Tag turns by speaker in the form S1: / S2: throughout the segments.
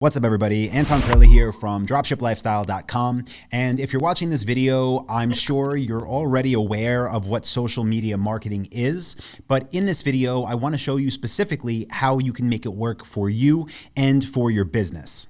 S1: What's up, everybody? Anton Curley here from dropshiplifestyle.com. And if you're watching this video, I'm sure you're already aware of what social media marketing is. But in this video, I want to show you specifically how you can make it work for you and for your business.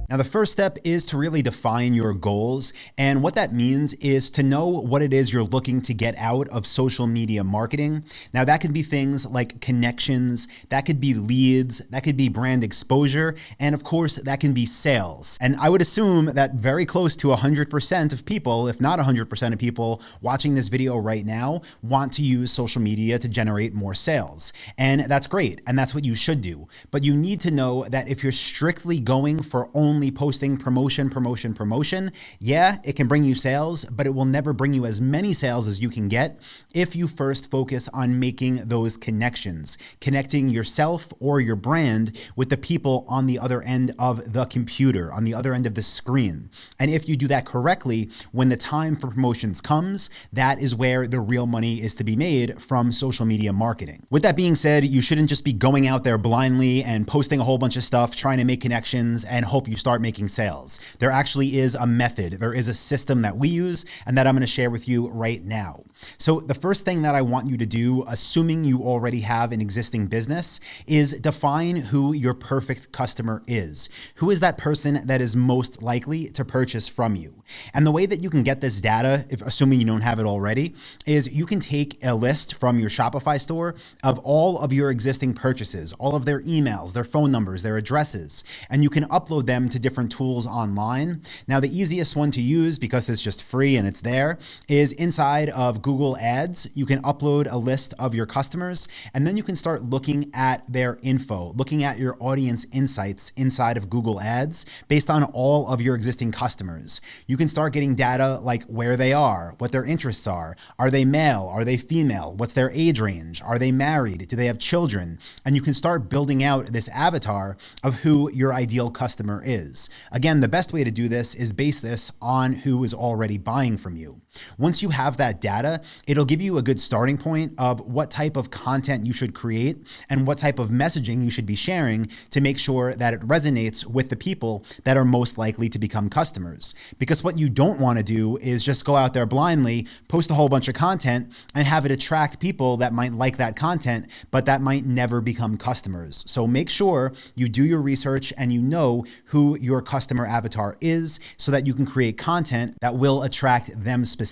S1: Now, the first step is to really define your goals. And what that means is to know what it is you're looking to get out of social media marketing. Now, that could be things like connections, that could be leads, that could be brand exposure, and of course, that can be sales. And I would assume that very close to 100% of people, if not 100% of people watching this video right now, want to use social media to generate more sales. And that's great. And that's what you should do. But you need to know that if you're strictly going for only posting promotion, yeah, it can bring you sales, but it will never bring you as many sales as you can get if you first focus on making those connections, connecting yourself or your brand with the people on the other end of the computer, on the other end of the screen. And if you do that correctly, when the time for promotions comes, that is where the real money is to be made from social media marketing. With that being said, you shouldn't just be going out there blindly and posting a whole bunch of stuff, trying to make connections and hope you start making sales. There actually is a method. There is a system that we use and that I'm going to share with you right now. So the first thing that I want you to do, assuming you already have an existing business, is define who your perfect customer is. Who is that person that is most likely to purchase from you? And the way that you can get this data, assuming you don't have it already, is you can take a list from your Shopify store of all of your existing purchases, all of their emails, their phone numbers, their addresses, and you can upload them to different tools online. Now, the easiest one to use, because it's just free and it's there, is inside of Google Ads. You can upload a list of your customers, and then you can start looking at their info, looking at your audience insights inside of Google Ads based on all of your existing customers. You can start getting data like where they are, what their interests are they male, are they female, what's their age range, are they married, do they have children, and you can start building out this avatar of who your ideal customer is. Again, the best way to do this is base this on who is already buying from you. Once you have that data, it'll give you a good starting point of what type of content you should create and what type of messaging you should be sharing to make sure that it resonates with the people that are most likely to become customers. Because what you don't want to do is just go out there blindly, post a whole bunch of content and have it attract people that might like that content, but that might never become customers. So make sure you do your research and you know who your customer avatar is so that you can create content that will attract them specifically.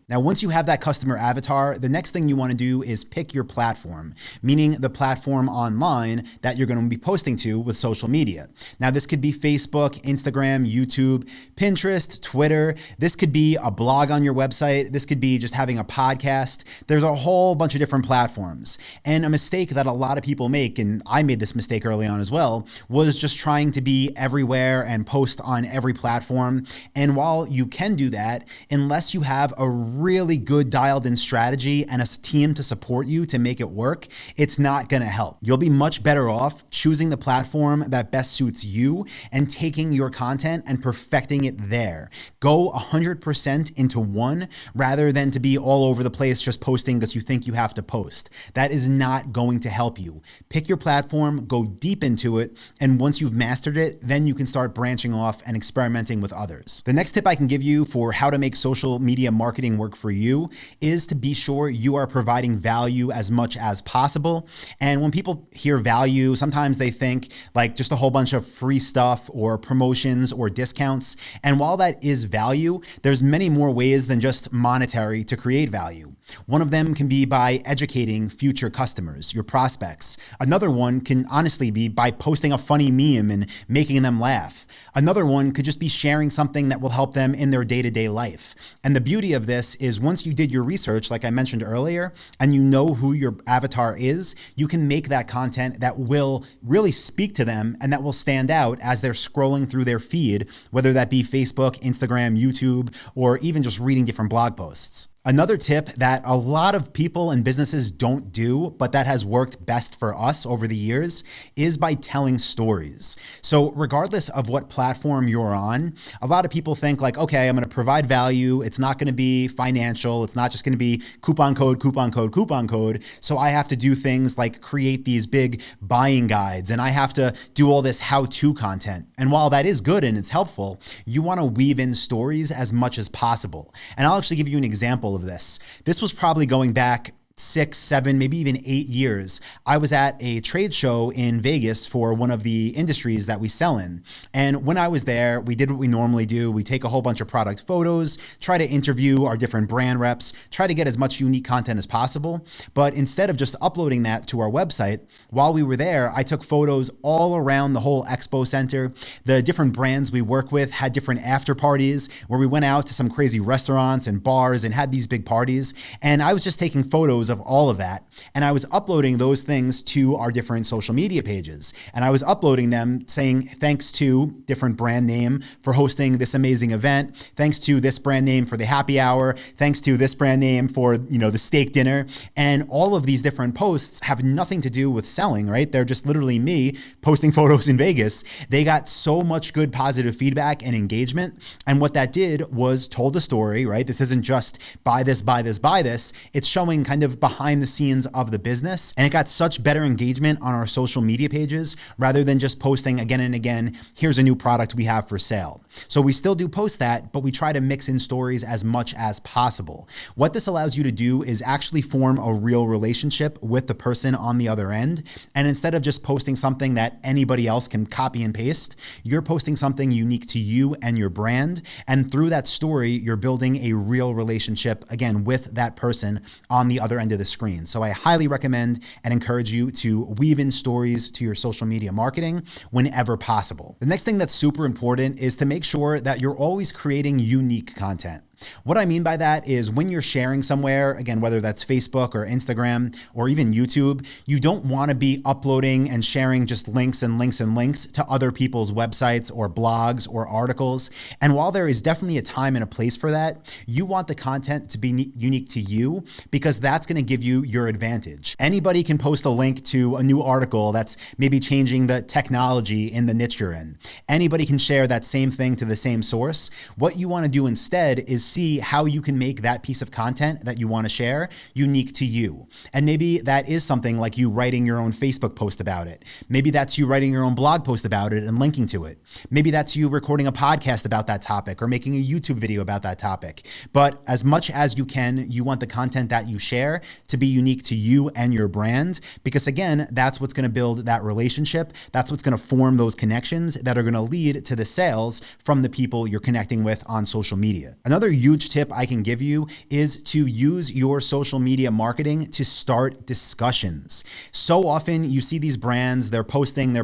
S1: Now, once you have that customer avatar, the next thing you want to do is pick your platform, meaning the platform online that you're going to be posting to with social media. Now, this could be Facebook, Instagram, YouTube, Pinterest, Twitter. This could be a blog on your website. This could be just having a podcast. There's a whole bunch of different platforms. And a mistake that a lot of people make, and I made this mistake early on as well, was just trying to be everywhere and post on every platform. And while you can do that, unless you have a really good dialed in strategy and a team to support you to make it work, it's not going to help. You'll be much better off choosing the platform that best suits you and taking your content and perfecting it there. Go 100% into one rather than to be all over the place just posting because you think you have to post. That is not going to help you. Pick your platform, go deep into it, and once you've mastered it, then you can start branching off and experimenting with others. The next tip I can give you for how to make social media marketing work for you is to be sure you are providing value as much as possible. And when people hear value, sometimes they think like just a whole bunch of free stuff or promotions or discounts. And while that is value, there's many more ways than just monetary to create value. One of them can be by educating future customers, your prospects. Another one can honestly be by posting a funny meme and making them laugh. Another one could just be sharing something that will help them in their day-to-day life. And the beauty of this is once you did your research, like I mentioned earlier, and you know who your avatar is, you can make that content that will really speak to them and that will stand out as they're scrolling through their feed, whether that be Facebook, Instagram, YouTube, or even just reading different blog posts. Another tip that a lot of people and businesses don't do, but that has worked best for us over the years, is by telling stories. So regardless of what platform you're on, a lot of people think like, okay, I'm going to provide value. It's not going to be financial. It's not just going to be coupon code, coupon code, coupon code. So I have to do things like create these big buying guides, and I have to do all this how-to content. And while that is good and it's helpful, you want to weave in stories as much as possible. And I'll actually give you an example of this. This was probably going back 6, 7, maybe even 8 years. I was at a trade show in Vegas for one of the industries that we sell in. And when I was there, we did what we normally do. We take a whole bunch of product photos, try to interview our different brand reps, try to get as much unique content as possible. But instead of just uploading that to our website, while we were there, I took photos all around the whole expo center. The different brands we work with had different after parties where we went out to some crazy restaurants and bars and had these big parties. And I was just taking photos of all of that. And I was uploading those things to our different social media pages. And I was uploading them saying, thanks to different brand name for hosting this amazing event. Thanks to this brand name for the happy hour. Thanks to this brand name for, the steak dinner. And all of these different posts have nothing to do with selling, right? They're just literally me posting photos in Vegas. They got so much good positive feedback and engagement. And what that did was told a story, right? This isn't just buy this, buy this, buy this. It's showing kind of behind the scenes of the business. And it got such better engagement on our social media pages rather than just posting again and again, here's a new product we have for sale. So we still do post that, but we try to mix in stories as much as possible. What this allows you to do is actually form a real relationship with the person on the other end. And instead of just posting something that anybody else can copy and paste, you're posting something unique to you and your brand. And through that story, you're building a real relationship, again, with that person on the other end of the screen. So I highly recommend and encourage you to weave in stories to your social media marketing whenever possible. The next thing that's super important is to make sure that you're always creating unique content. What I mean by that is when you're sharing somewhere, again, whether that's Facebook or Instagram or even YouTube, you don't want to be uploading and sharing just links and links and links to other people's websites or blogs or articles. And while there is definitely a time and a place for that, you want the content to be unique to you because that's going to give you your advantage. Anybody can post a link to a new article that's maybe changing the technology in the niche you're in. Anybody can share that same thing to the same source. What you want to do instead is see how you can make that piece of content that you want to share unique to you. And maybe that is something like you writing your own Facebook post about it. Maybe that's you writing your own blog post about it and linking to it. Maybe that's you recording a podcast about that topic or making a YouTube video about that topic. But as much as you can, you want the content that you share to be unique to you and your brand, because again, that's what's going to build that relationship. That's what's going to form those connections that are going to lead to the sales from the people you're connecting with on social media. Another huge tip I can give you is to use your social media marketing to start discussions. So often you see these brands, they're posting.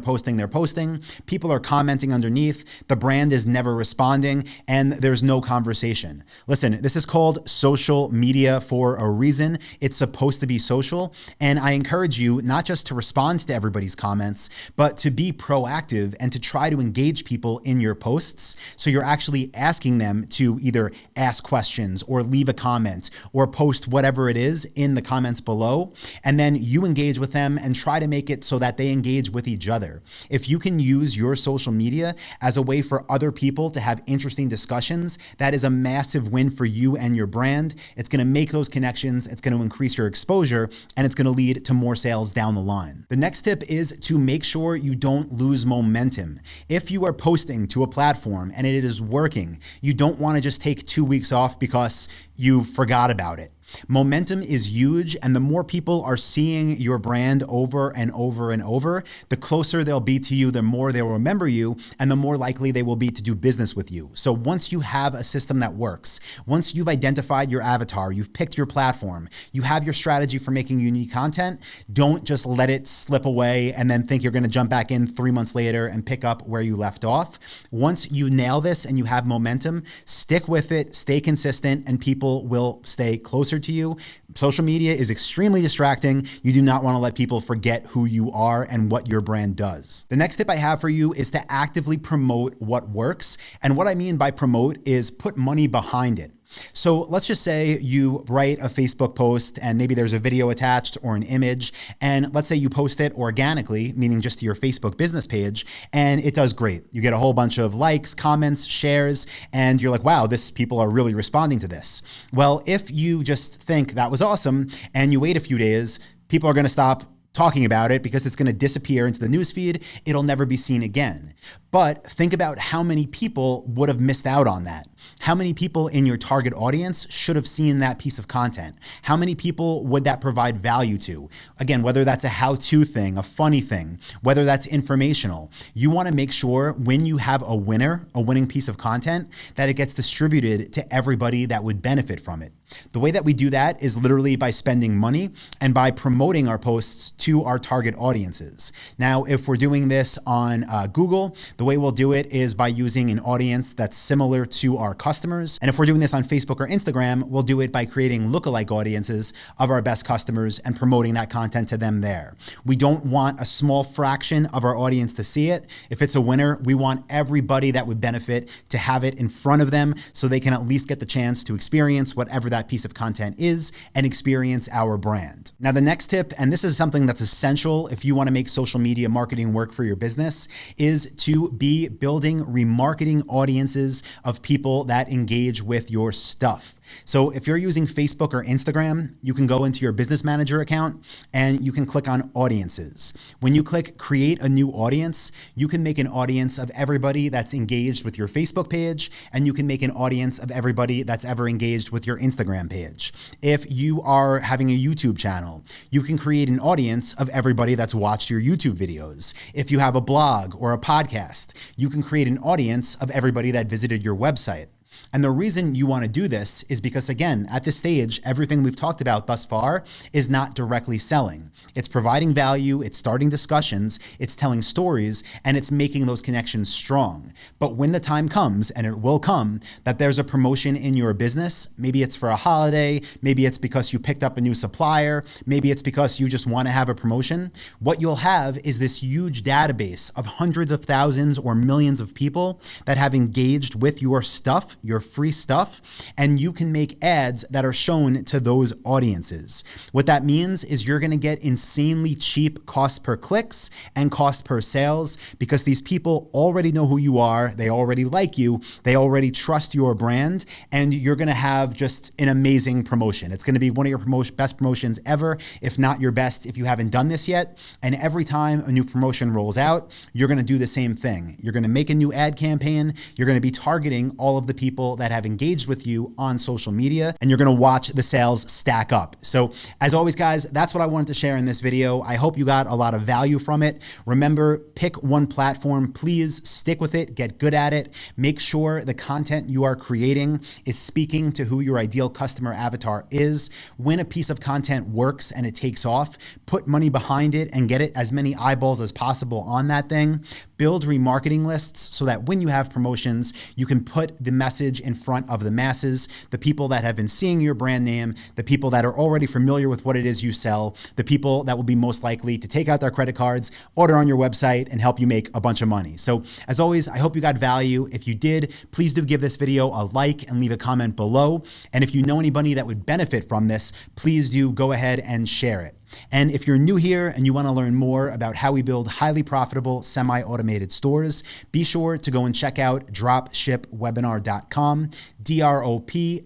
S1: People are commenting underneath. The brand is never responding and there's no conversation. Listen, this is called social media for a reason. It's supposed to be social. And I encourage you not just to respond to everybody's comments, but to be proactive and to try to engage people in your posts. So you're actually asking them to either ask questions or leave a comment or post whatever it is in the comments below. And then you engage with them and try to make it so that they engage with each other. If you can use your social media as a way for other people to have interesting discussions, that is a massive win for you and your brand. It's going to make those connections. It's going to increase your exposure and it's going to lead to more sales down the line. The next tip is to make sure you don't lose momentum. If you are posting to a platform and it is working, you don't want to just take 2 weeks off because you forgot about it. Momentum is huge, and the more people are seeing your brand over and over and over, the closer they'll be to you, the more they'll remember you, and the more likely they will be to do business with you. So once you have a system that works, once you've identified your avatar, you've picked your platform, you have your strategy for making unique content, don't just let it slip away and then think you're going to jump back in 3 months later and pick up where you left off. Once you nail this and you have momentum, stick with it, stay consistent, and people will stay closer to you. Social media is extremely distracting. You do not want to let people forget who you are and what your brand does. The next tip I have for you is to actively promote what works. And what I mean by promote is put money behind it. So let's just say you write a Facebook post and maybe there's a video attached or an image. And let's say you post it organically, meaning just to your Facebook business page, and it does great. You get a whole bunch of likes, comments, shares, and you're like, wow, people are really responding to this. Well, if you just think that was awesome and you wait a few days, people are going to stop talking about it because it's going to disappear into the newsfeed. It'll never be seen again. But think about how many people would have missed out on that. How many people in your target audience should have seen that piece of content? How many people would that provide value to? Again, whether that's a how-to thing, a funny thing, whether that's informational, you want to make sure when you have a winning piece of content, that it gets distributed to everybody that would benefit from it. The way that we do that is literally by spending money and by promoting our posts to our target audiences. Now, if we're doing this on Google, the way we'll do it is by using an audience that's similar to our customers. And if we're doing this on Facebook or Instagram, we'll do it by creating lookalike audiences of our best customers and promoting that content to them there. We don't want a small fraction of our audience to see it. If it's a winner, we want everybody that would benefit to have it in front of them so they can at least get the chance to experience whatever that piece of content is and experience our brand. Now, the next tip, and this is something that's essential if you want to make social media marketing work for your business, is to be building remarketing audiences of people that engage with your stuff. So if you're using Facebook or Instagram, you can go into your business manager account and you can click on audiences. When you click create a new audience, you can make an audience of everybody that's engaged with your Facebook page, and you can make an audience of everybody that's ever engaged with your Instagram page. If you are having a YouTube channel, you can create an audience of everybody that's watched your YouTube videos. If you have a blog or a podcast, you can create an audience of everybody that visited your website. And the reason you want to do this is because, again, at this stage, everything we've talked about thus far is not directly selling. It's providing value, it's starting discussions, it's telling stories, and it's making those connections strong. But when the time comes, and it will come, that there's a promotion in your business, maybe it's for a holiday, maybe it's because you picked up a new supplier, maybe it's because you just want to have a promotion, what you'll have is this huge database of hundreds of thousands or millions of people that have engaged with your stuff, your free stuff, and you can make ads that are shown to those audiences. What that means is you're going to get insanely cheap cost per clicks and cost per sales because these people already know who you are, they already like you, they already trust your brand, and you're going to have just an amazing promotion. It's going to be one of your best promotions ever, if not your best if you haven't done this yet. And every time a new promotion rolls out, you're going to do the same thing. You're going to make a new ad campaign, you're going to be targeting all of the people that have engaged with you on social media, and you're going to watch the sales stack up. So as always, guys, that's what I wanted to share in this video. I hope you got a lot of value from it. Remember, pick one platform, please stick with it, get good at it. Make sure the content you are creating is speaking to who your ideal customer avatar is. When a piece of content works and it takes off, put money behind it and get it as many eyeballs as possible on that thing. Build remarketing lists so that when you have promotions, you can put the message in front of the masses, the people that have been seeing your brand name, the people that are already familiar with what it is you sell, the people that will be most likely to take out their credit cards, order on your website, and help you make a bunch of money. So as always, I hope you got value. If you did, please do give this video a like and leave a comment below. And if you know anybody that would benefit from this, please do go ahead and share it. And if you're new here and you want to learn more about how we build highly profitable semi-automated stores, be sure to go and check out dropshipwebinar.com, DROPSHIP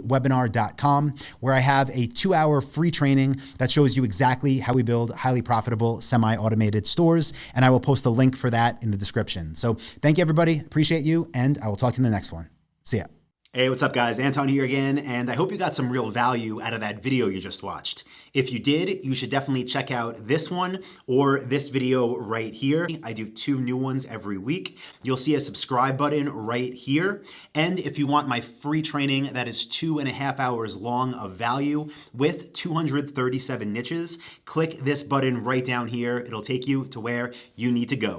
S1: webinar.com, where I have a 2-hour free training that shows you exactly how we build highly profitable semi-automated stores. And I will post a link for that in the description. So thank you, everybody. Appreciate you. And I will talk to you in the next one. See ya. Hey, what's up, guys? Anton here again, and I hope you got some real value out of that video you just watched. If you did, you should definitely check out this one or this video right here. I do 2 new ones every week. You'll see a subscribe button right here. And if you want my free training that is 2.5 hours long of value with 237 niches, click this button right down here. It'll take you to where you need to go.